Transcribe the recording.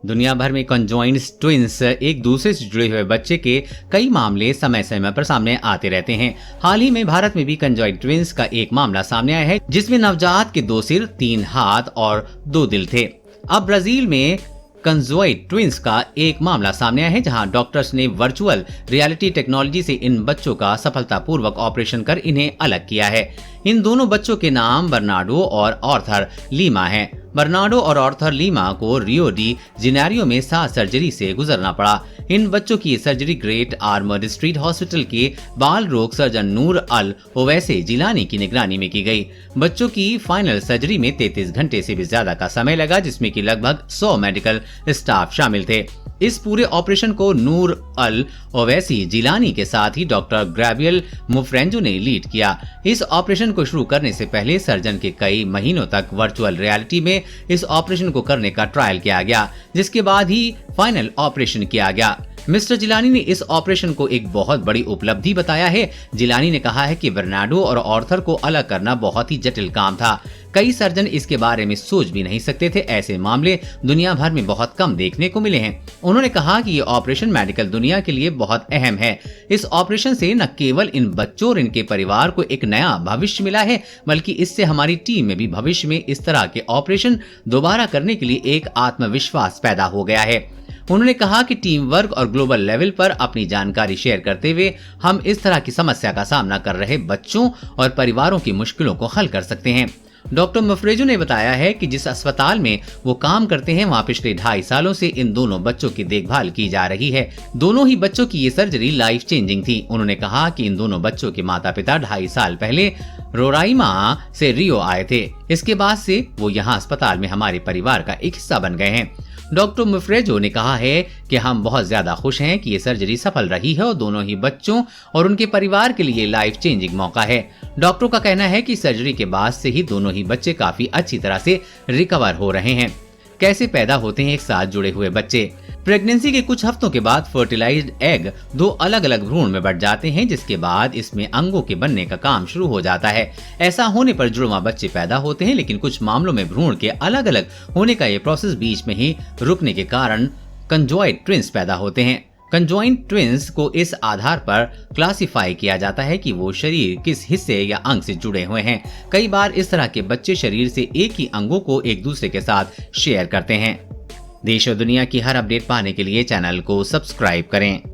दुनिया भर में कंजॉइंट ट्विंस एक दूसरे से जुड़े हुए बच्चे के कई मामले समय समय पर सामने आते रहते हैं। हाल ही में भारत में भी कंजॉइंट ट्विंस का एक मामला सामने आया है, जिसमें नवजात के 2 सिर, 3 हाथ और 2 दिल थे। अब ब्राजील में कंजॉइंट ट्विंस का एक मामला सामने आया है, जहां डॉक्टर्स ने वर्चुअल रियलिटी टेक्नोलॉजी से इन बच्चों का सफलतापूर्वक ऑपरेशन कर इन्हें अलग किया है। इन दोनों बच्चों के नाम बर्नार्डो और आर्थर लीमा हैं। बर्नार्डो और आर्थर लीमा को रियो डी जेनेरियो में 7 सर्जरी से गुजरना पड़ा। इन बच्चों की surgery great armoured street hospital के बाल रोग सर्जन नूर अल ओवैसी जिलानी की निगरानी में की गई। बच्चों की फाइनल सर्जरी में 33 घंटे से भी ज्यादा का समय लगा, जिसमें कि लगभग 100 मेडिकल स्टाफ शामिल थे। इस पूरे ऑपरेशन को नूर अल ओवैसी जिलानी के साथ ही डॉक्टर ग्रेवियल मुफ्रेंजो ने लीड किया। इस ऑपरेशन को शुरू करने से पहले सर्जन के कई महीनों तक वर्चुअल रियलिटी में इस ऑपरेशन को करने का ट्रायल किया गया, जिसके बाद ही फाइनल ऑपरेशन किया गया। मिस्टर जिलानी ने इस ऑपरेशन को एक बहुत बड़ी उपलब्धि बताया है। जिलानी ने कहा है कि बर्नार्डो और आर्थर को अलग करना बहुत ही जटिल काम था। कई सर्जन इसके बारे में सोच भी नहीं सकते थे। ऐसे मामले दुनिया भर में बहुत कम देखने को मिले हैं। उन्होंने कहा कि ये ऑपरेशन मेडिकल दुनिया के लिए बहुत अहम है। इस ऑपरेशन से न केवल इन बच्चों और इनके परिवार को एक नया भविष्य मिला है, बल्कि इससे हमारी टीम में भी भविष्य में इस तरह के ऑपरेशन दोबारा करने के लिए एक आत्मविश्वास पैदा हो गया है। उन्होंने कहा कि टीम वर्क और ग्लोबल लेवल पर अपनी जानकारी शेयर करते हुए हम इस तरह की समस्या का सामना कर रहे बच्चों और परिवारों की मुश्किलों को हल कर सकते हैं। डॉक्टर मुफ्रेजो ने बताया है कि जिस अस्पताल में वो काम करते हैं, वहाँ पिछले 2.5 सालों से इन दोनों बच्चों की देखभाल की जा रही है। दोनों ही बच्चों की ये सर्जरी लाइफ चेंजिंग थी। उन्होंने कहा कि इन दोनों बच्चों के माता पिता 2.5 साल पहले रोराइमा से रियो आए थे। इसके बाद से वो यहाँ अस्पताल में हमारे परिवार का एक हिस्सा बन गए हैं। डॉक्टर मुफ्रेजो ने कहा है कि हम बहुत ज्यादा खुश हैं कि ये सर्जरी सफल रही है और दोनों ही बच्चों और उनके परिवार के लिए लाइफ चेंजिंग मौका है। डॉक्टरों का कहना है कि सर्जरी के बाद से ही दोनों ही बच्चे काफी अच्छी तरह से रिकवर हो रहे हैं। कैसे पैदा होते हैं एक साथ जुड़े हुए बच्चे? प्रेगनेंसी के कुछ हफ्तों के बाद फर्टिलाइज्ड एग 2 अलग अलग भ्रूण में बढ़ जाते हैं, जिसके बाद इसमें अंगों के बनने का काम शुरू हो जाता है। ऐसा होने पर जुड़वा बच्चे पैदा होते हैं, लेकिन कुछ मामलों में भ्रूण के अलग अलग होने का ये प्रोसेस बीच में ही रुकने के कारण कंजॉइंट ट्विंस पैदा होते हैं। कंजॉइंट ट्विंस को इस आधार पर क्लासिफाई किया जाता है कि वो शरीर किस हिस्से या अंग से जुड़े हुए हैं। कई बार इस तरह के बच्चे शरीर से एक ही अंगों को एक दूसरे के साथ शेयर करते हैं। देश और दुनिया की हर अपडेट पाने के लिए चैनल को सब्सक्राइब करें।